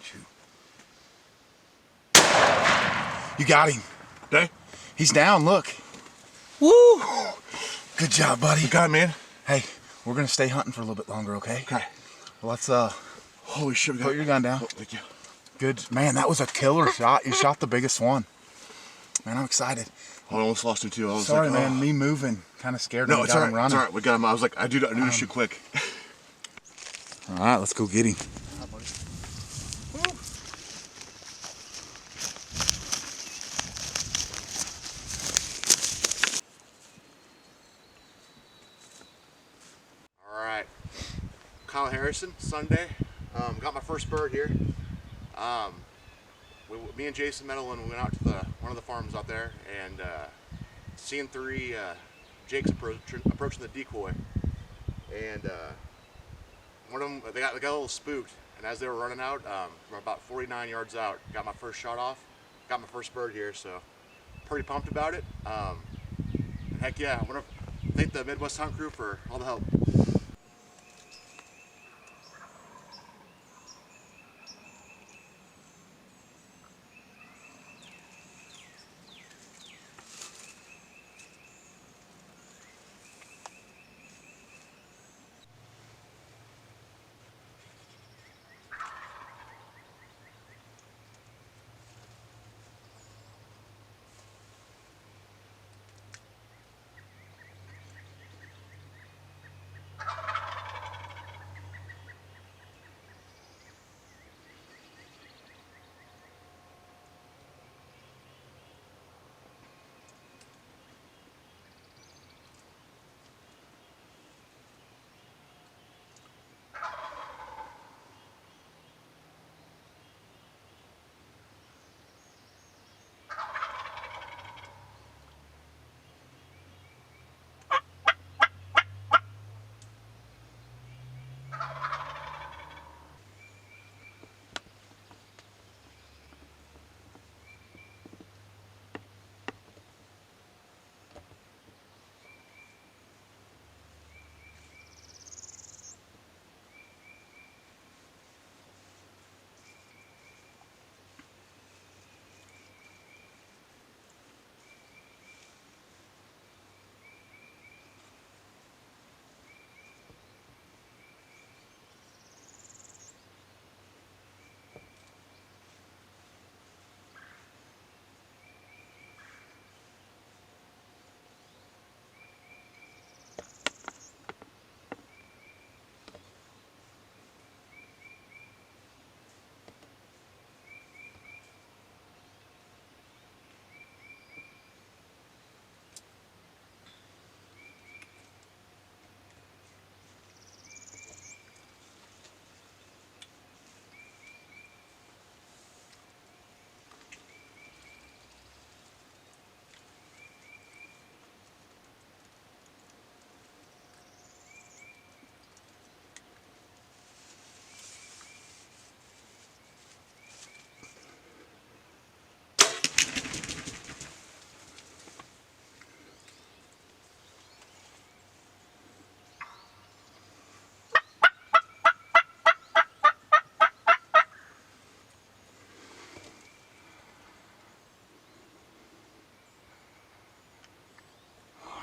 Shoot. You got him. Okay. He's down, look. Woo! Good job, buddy. You got it, man. Hey, we're gonna stay hunting for a little bit longer, okay? Okay. Well, let's holy shit, put your gun down. Oh, thank you. Good. Man, that was a killer shot. You shot the biggest one. Man, I'm excited. Oh, I almost lost him too. I was Sorry, like, man, me moving. Kind of scared. No, it's all right. Running. It's all right. We got him. I was like, I do to shoot quick. All right, let's go get him. All right. Kyle Harrison, Sunday. Got my first bird here. Me and Jason Meadowland went out to one of the farms out there, and seeing three jakes approaching the decoy, and one of them they got a little spooked, and as they were running out from about 49 yards out, got my first shot off, got my first bird here, so pretty pumped about it. And heck yeah, I want to thank the Midwest Hunt Crew for all the help.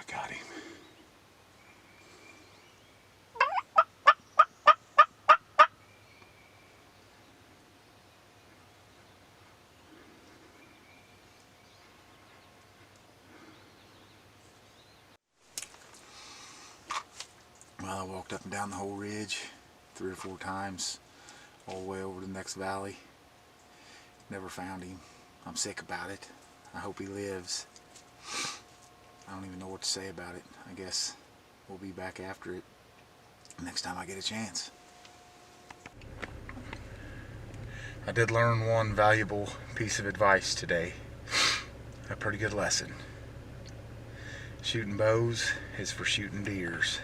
Got him. Well, I walked up and down the whole ridge 3 or 4 times, all the way over to the next valley. Never found him. I'm sick about it. I hope he lives. I don't even know what to say about it. I guess we'll be back after it next time I get a chance. I did learn one valuable piece of advice today. A pretty good lesson. Shooting bows is for shooting deers.